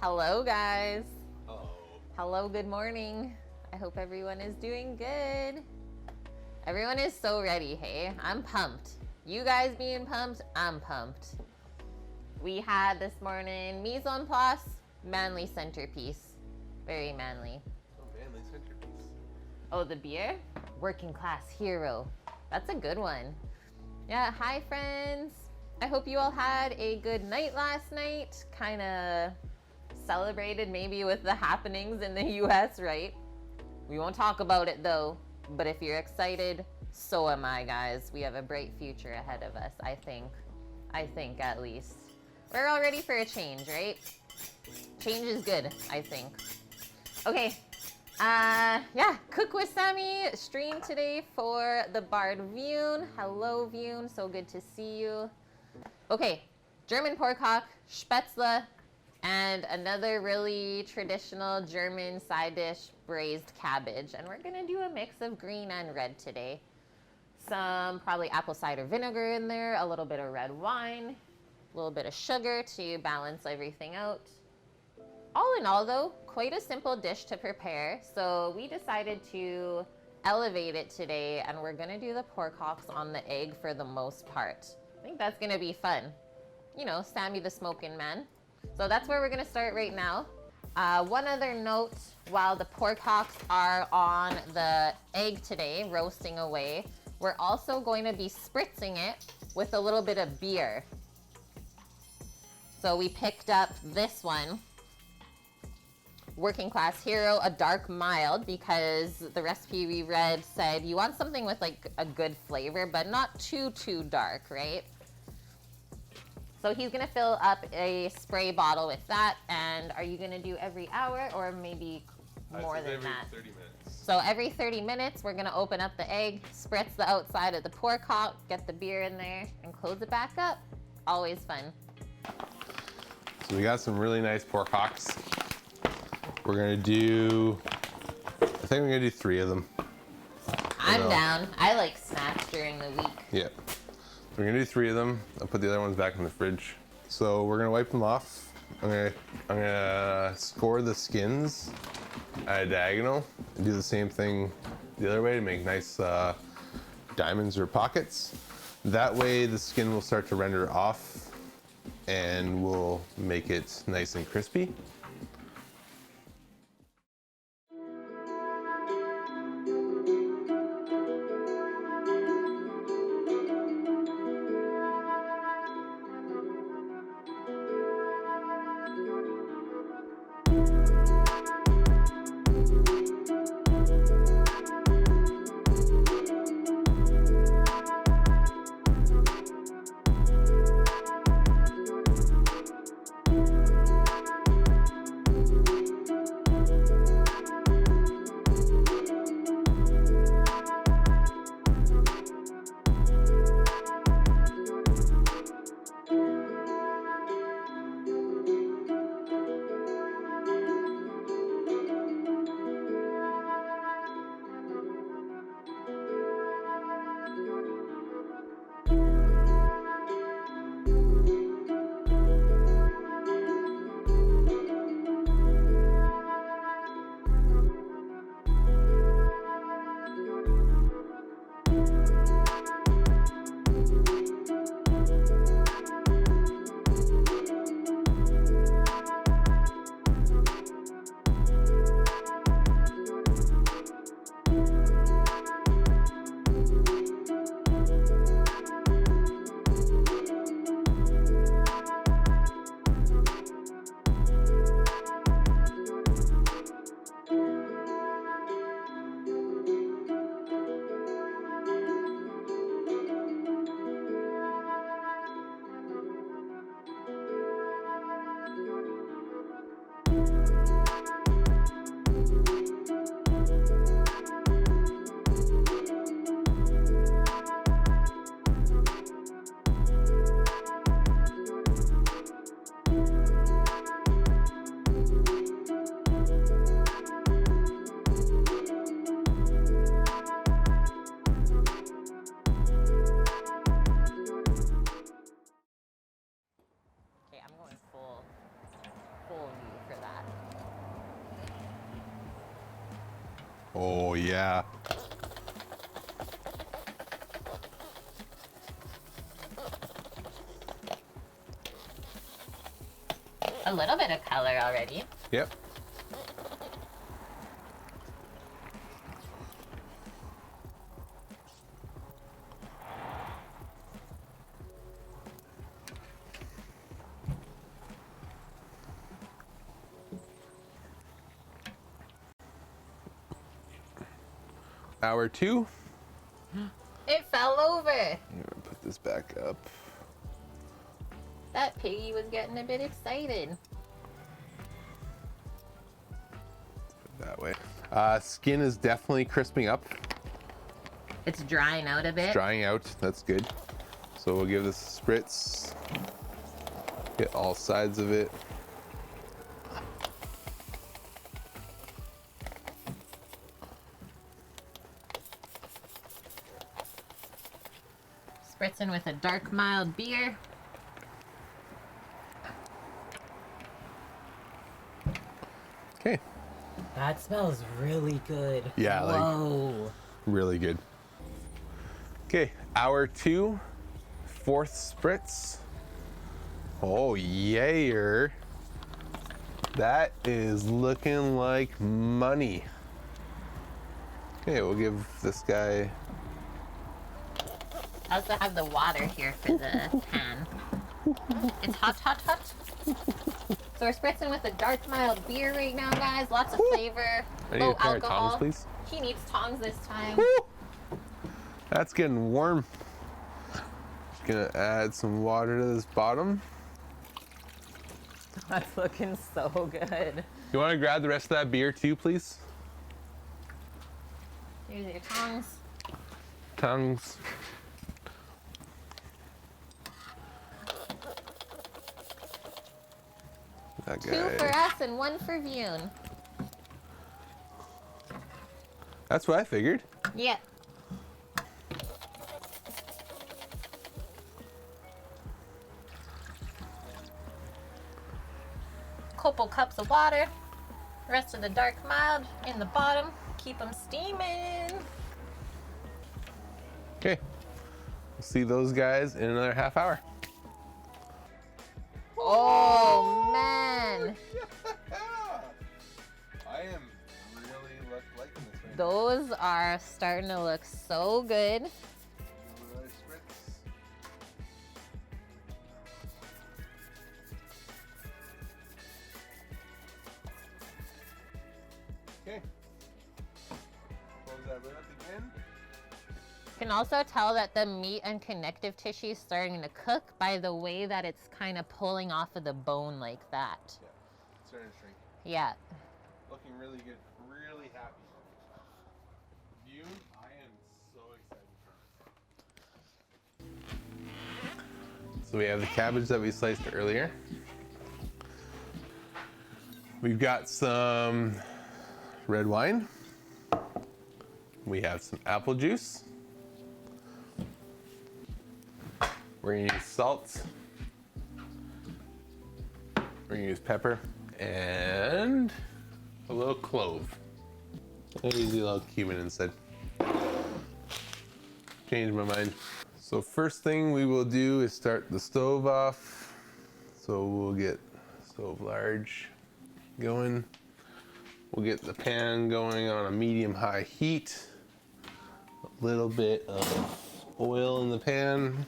Hello guys. Hello. Hello, good morning. I hope everyone is doing good. Everyone is so ready, hey? I'm pumped. You guys being pumped, I'm pumped. We had this morning mise en place, manly centerpiece. Very manly. Oh, manly centerpiece. Oh, the beer? Working class hero. That's a good one. Yeah, hi friends. I hope you all had a good night last night. Kind of celebrated maybe with the happenings in the US, right? We won't talk about it though, but if you're excited, so am I, guys. We have a bright future ahead of us, I think. I think, at least. We're all ready for a change, right? Change is good, I think. Okay. Yeah, Cook with Sammy stream today for the Bard Vune. Hello, Vune. So good to see you. Okay, German pork hock, spatzle, and another really traditional German side dish, braised cabbage. And we're gonna do a mix of green and red today. Some probably apple cider vinegar in there, a little bit of red wine, a little bit of sugar to balance everything out. All in all though, quite a simple dish to prepare. So we decided to elevate it today, and we're gonna do the pork hocks on the egg for the most part. I think that's gonna be fun. You know, Sammy the smoking man. So that's where we're gonna start right now. One other note, while the pork hocks are on the egg today, roasting away, we're also going to be spritzing it with a little bit of beer. So we picked up this one, Working Class Hero, a dark mild, because the recipe we read said you want something with like a good flavor, but not too dark, right? So he's gonna fill up a spray bottle with that. And are you gonna do every hour or maybe more than that? Every 30 minutes. So every 30 minutes, we're gonna open up the egg, spritz the outside of the pork hock, get the beer in there, and close it back up. Always fun. So we got some really nice pork hocks. We're gonna do, I think we're gonna do 3 of them. I'm down. I like snacks during the week. Yeah. We're gonna do 3 of them. I'll put the other ones back in the fridge. So we're gonna wipe them off. I'm gonna score the skins at a diagonal and do the same thing the other way to make nice diamonds or pockets. That way the skin will start to render off and we'll make it nice and crispy. Oh yeah. A little bit of color already. Yep. Hour 2. It fell over. I'm gonna put this back up. That piggy was getting a bit excited. That way. Skin is definitely crisping up. It's drying out a bit. Drying out, that's good. So we'll give this a spritz. Get all sides of it. Spritzing with a dark mild beer. Okay. That smells really good. Yeah, Whoa. Really good. Okay, hour 2, 4th spritz. Oh, yayer. That is looking like money. Okay, we'll give this guy. I also have the water here for the pan. It's hot, hot, hot. So we're spritzing with a dark mild beer right now, guys. Lots of flavor, I need low a pair of alcohol. tongs, please. He needs tongs this time. Woo! That's getting warm. Just gonna add some water to this bottom. That's looking so good. You wanna grab the rest of that beer too, please? Here's your tongs. Tongues. That guy. 2 for us and 1 for Vune. That's what I figured. Yeah. Couple cups of water. Rest of the dark mild in the bottom. Keep them steaming. Okay. We'll see those guys in another half hour. Oh, man. I am really liking this right Those are starting to look so good. now. Another spritz. Okay. Close that lid up again. You can also tell that the meat and connective tissue is starting to cook by the way that it's kind of pulling off of the bone like that. Yeah. Starting to shrink. Yeah. Looking really good. Really happy. You, I am so excited for this. So we have the cabbage that we sliced earlier. We've got some red wine. We have some apple juice. We're gonna use salt. We're gonna use pepper and a little clove. I'll use a little cumin instead. Changed my mind. So first thing we will do is start the stove off. So we'll get stove large going. We'll get the pan going on a medium-high heat. A little bit of oil in the pan.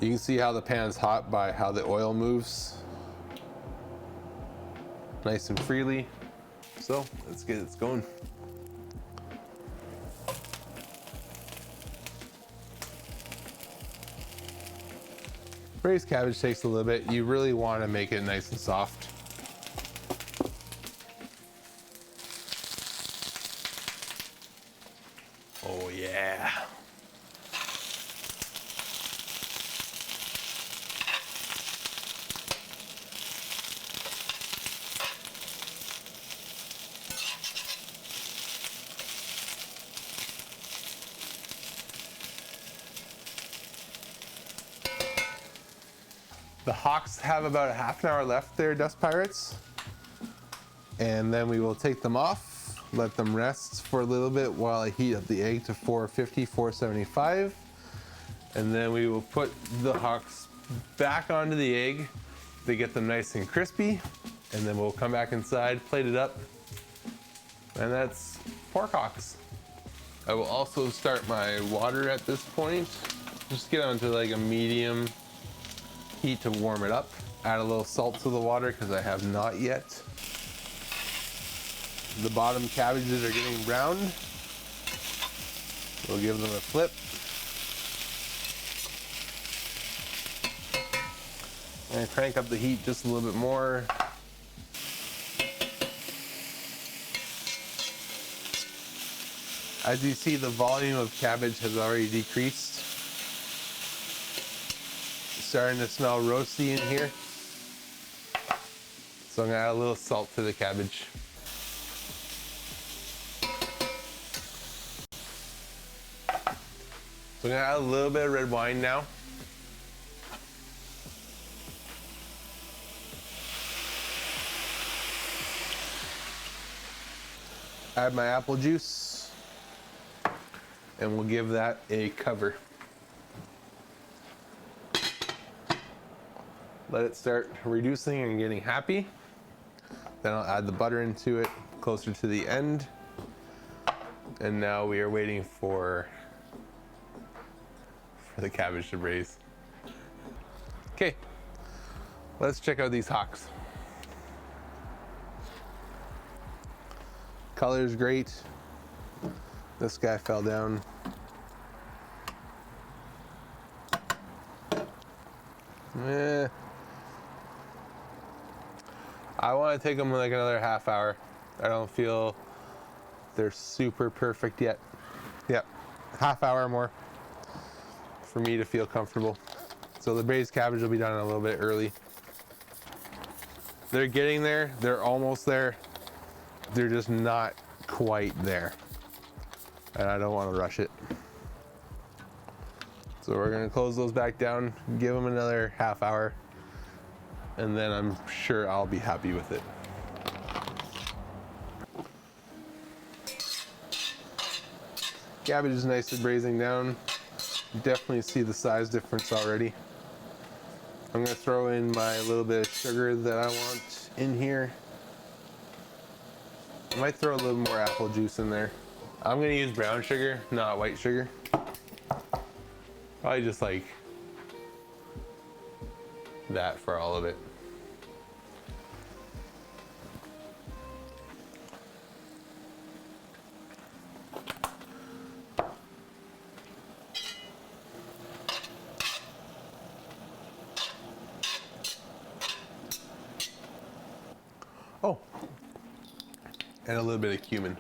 You can see how the pan's hot by how the oil moves. Nice and freely. So let's get it going. Braised cabbage takes a little bit. You really want to make it nice and soft. Oh yeah. The Hocks have about a half an hour left there, Dust Pirates. And then we will take them off, let them rest for a little bit while I heat up the egg to 450, 475. And then we will put the hocks back onto the egg to get them nice and crispy. And then we'll come back inside, plate it up, and that's pork hocks. I will also start my water at this point. Just get onto like a medium heat to warm it up. Add a little salt to the water because I have not yet. The bottom cabbages are getting browned. We'll give them a flip. And crank up the heat just a little bit more. As you see, the volume of cabbage has already decreased. It's starting to smell roasty in here. So I'm gonna add a little salt to the cabbage. So I'm gonna add a little bit of red wine now. Add my apple juice. And we'll give that a cover. Let it start reducing and getting happy. Then I'll add the butter into it closer to the end. And now we are waiting for the cabbage to braise. Okay, let's check out these hocks. Color's great. This guy fell down. I want to take them like another half hour. I don't feel they're super perfect yet. Yep, half hour more for me to feel comfortable. So the braised cabbage will be done a little bit early. They're getting there. They're almost there. They're just not quite there. And I don't want to rush it. So we're gonna close those back down, give them another half hour, and then I'm sure I'll be happy with it. Cabbage is nicely braising down. Definitely see the size difference already. I'm gonna throw in my little bit of sugar that I want in here. I might throw a little more apple juice in there. I'm gonna use brown sugar, not white sugar. Probably just like that for all of it. Oh, and a little bit of cumin.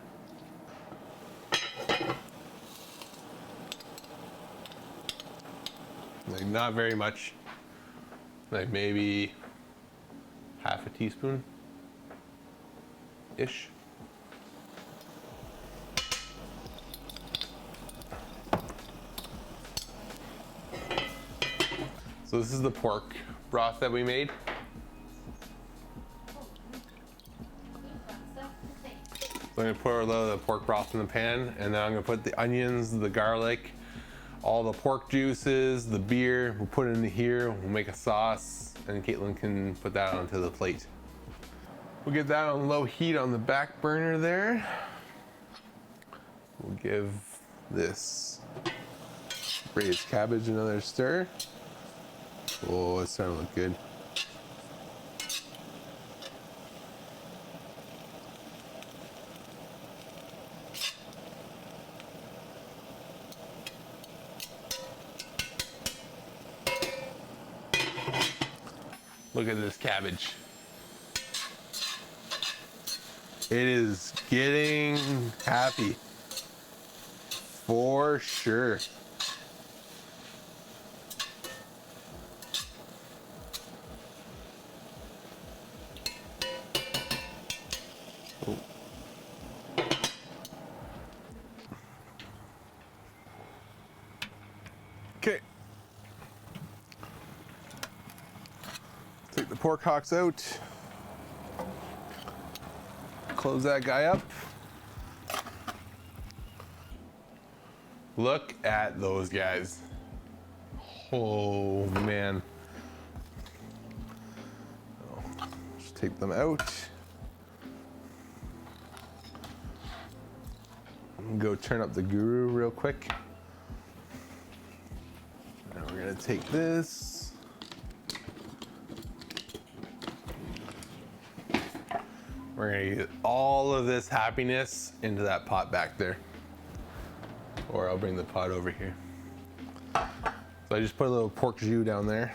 Like not very much, like maybe half a teaspoon-ish. So this is the pork broth that we made. So I'm gonna pour a little of the pork broth in the pan, and then I'm gonna put the onions, the garlic, all the pork juices, the beer, we'll put it into here, we'll make a sauce, and Caitlin can put that onto the plate. We'll get that on low heat on the back burner there. We'll give this braised cabbage another stir. Oh, it's starting to look good. Look at this cabbage. It is getting happy. For sure. Oh. Okay. Take the pork hocks out. close that guy up. Look at those guys. Oh man. Just take them out. Go turn up the guru real quick. Now we're gonna take this. We're gonna get all of this happiness into that pot back there. Or I'll bring the pot over here. So I just put a little pork jus down there.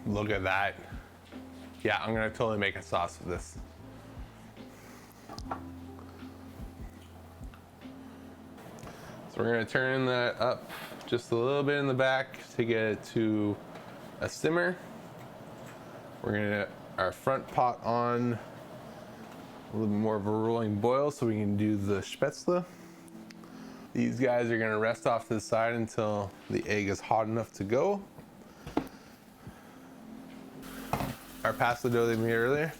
Look at that. Yeah, I'm gonna totally make a sauce with this. So we're gonna turn that up just a little bit in the back to get it to a simmer. We're gonna get our front pot on a little bit more of a rolling boil so we can do the spaetzle. These guys are gonna rest off to the side until the egg is hot enough to go. Our pasta dough that we made earlier,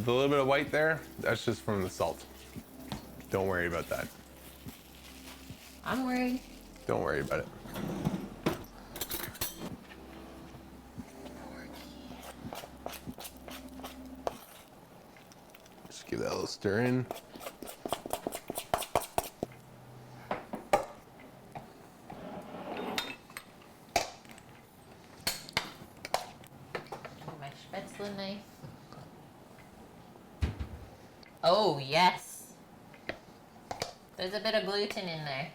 the little bit of white there, that's just from the salt. Don't worry about that. I'm worried. Don't worry about it. Just give that a little stir in. My spatzle knife. Oh, yes. There's a bit of gluten in there.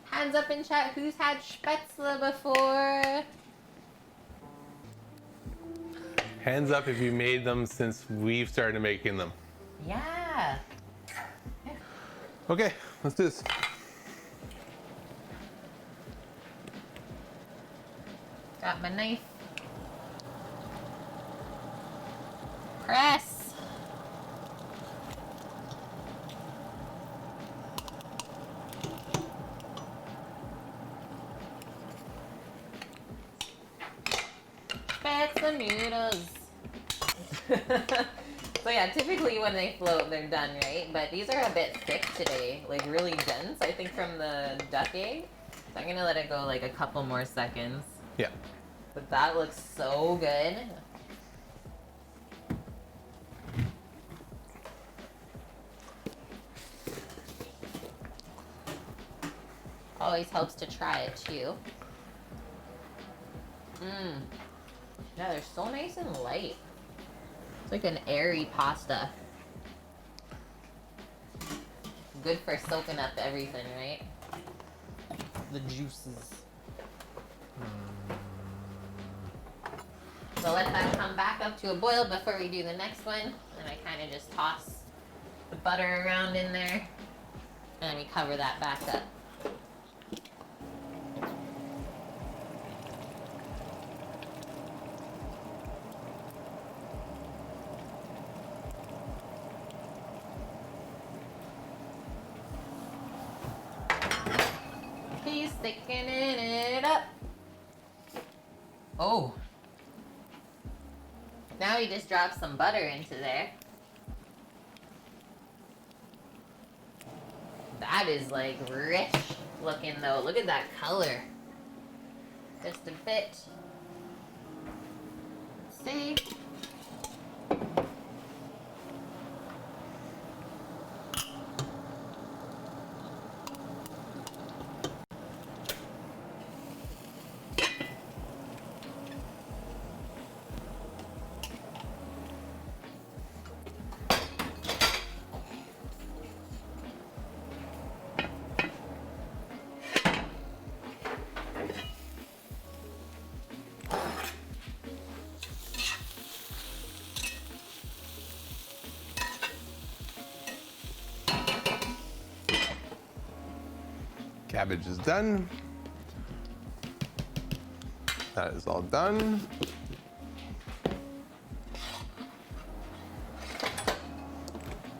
Hands up in chat, who's had spatzle before? Hands up if you made them since we've started making them. Yeah. Okay, let's do this. Got my knife. Press. Spatzle noodles. So yeah, typically when they float, they're done, right? But these are a bit thick today, like really dense, I think from the duck egg. So I'm gonna let it go like a couple more seconds. Yeah. But that looks so good. Always helps to try it too. Mmm. Yeah, they're so nice and light. It's like an airy pasta. Good for soaking up everything, right? The juices. So let that come back up to a boil before we do the next one. And I kind of just toss the butter around in there. And then we cover that back up. He's thickening it up. Oh. Now we just drop some butter into there. That is like rich looking though. Look at that color. Just a bit. Let's see. Cabbage is done. That is all done.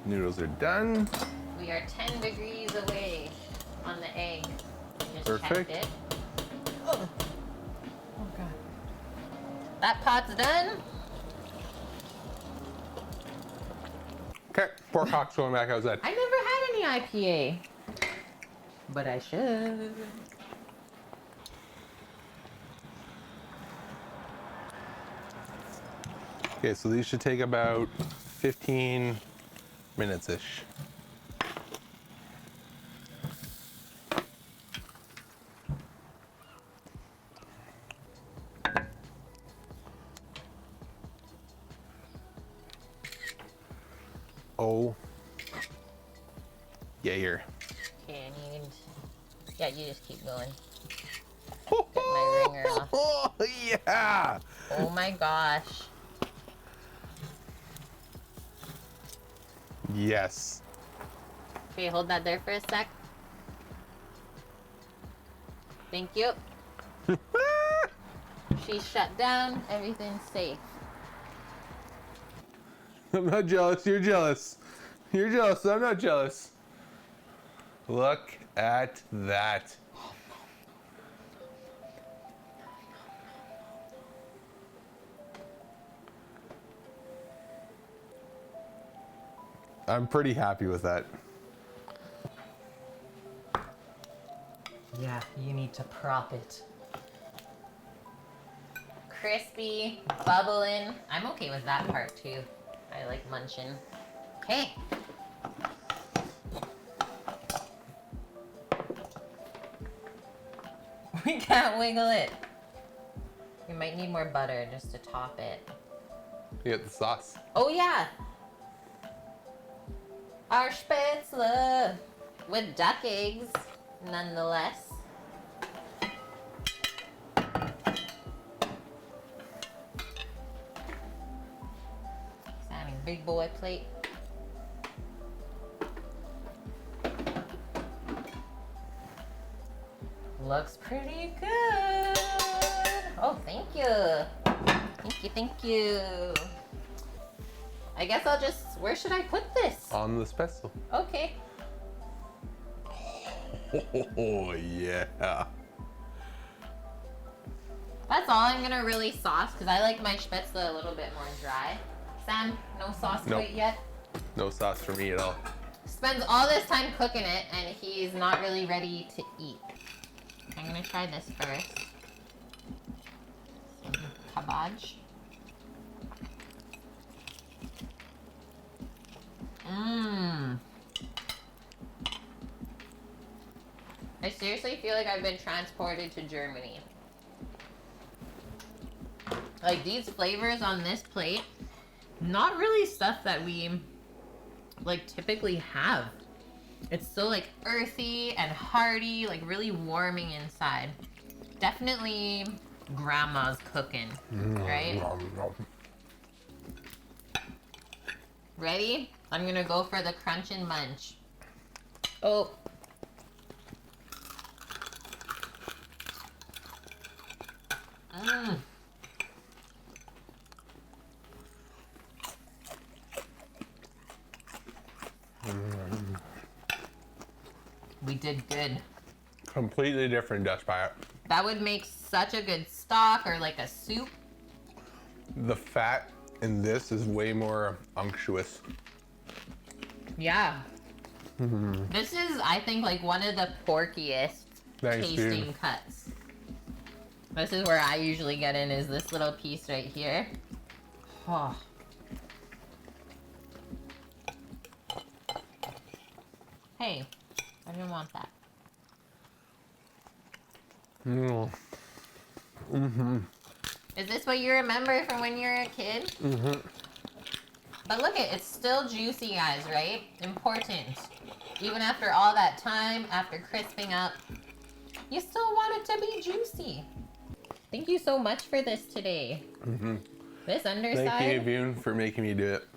Noodles are done. We are 10 degrees away on the egg. I just Perfect. checked it. Oh. Oh God. That pot's done. Okay, pork hocks going back outside. I never had any IPA, but I should. Okay, so these should take about 15 minutes-ish. Oh, yeah, here. Okay, I need. Yeah, you just keep going. Get my ringer off. Oh, yeah. Oh my gosh. Yes. Okay, hold that there for a sec. Thank you. She's shut down. Everything's safe. I'm not jealous. You're jealous. You're jealous. I'm not jealous. Look at that. I'm pretty happy with that. Yeah, you need to prop it. Crispy, bubbling. I'm okay with that part too. I like munching. Okay. We can't wiggle it. We might need more butter just to top it. You get the sauce. Oh yeah. Our spatzle with duck eggs, nonetheless. Sammy, big boy plate. Looks pretty good. Oh, thank you. Thank you, thank you. I guess I'll just, where should I put this? On the spaetzle. Okay. Oh, yeah. That's all I'm gonna really sauce because I like my spatzle a little bit more dry. Sam, no sauce to Nope. it yet? No sauce for me at all. Spends all this time cooking it and he's not really ready to eat. I'm gonna try this first. Some cabbage. Mmm. I seriously feel like I've been transported to Germany. Like these flavors on this plate, not really stuff that we like typically have. It's so like earthy and hearty, like really warming inside. Definitely grandma's cooking, right? Ready? I'm gonna go for the crunch and munch. Oh. Mmm. We did good. Completely different Dutch pie. That would make such a good stock or like a soup. The fat in this is way more unctuous. Yeah. This is, I think, like one of the porkiest Thanks, tasting dude. cuts. This is where I usually get in, is this little piece right here. Oh. Hey, I didn't want that. Mm. Mm-hmm. Is this what you remember from when you were a kid? Mm-hmm. But look, it's still juicy, guys, right? Important. Even after all that time, after crisping up, you still want it to be juicy. Thank you so much for this today. Mm-hmm. This underside. Thank you, Vune, for making me do it.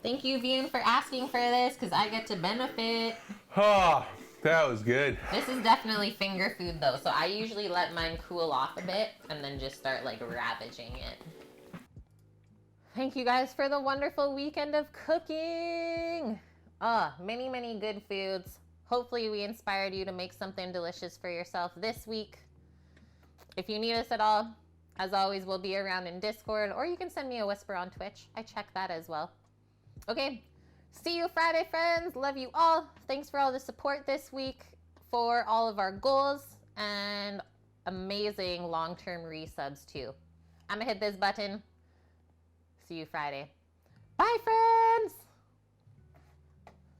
Thank you, Vune, for asking for this, because I get to benefit. Oh, that was good. This is definitely finger food, though, so I usually let mine cool off a bit and then just start, like, ravaging it. Thank you guys for the wonderful weekend of cooking. Many, many good foods. Hopefully we inspired you to make something delicious for yourself this week. If you need us at all, as always, we'll be around in Discord, or you can send me a whisper on Twitch. I check that as well. Okay, see you Friday, friends. Love you all. Thanks for all the support this week for all of our goals and amazing long-term resubs too. I'm gonna hit this button. See you Friday. Bye, friends.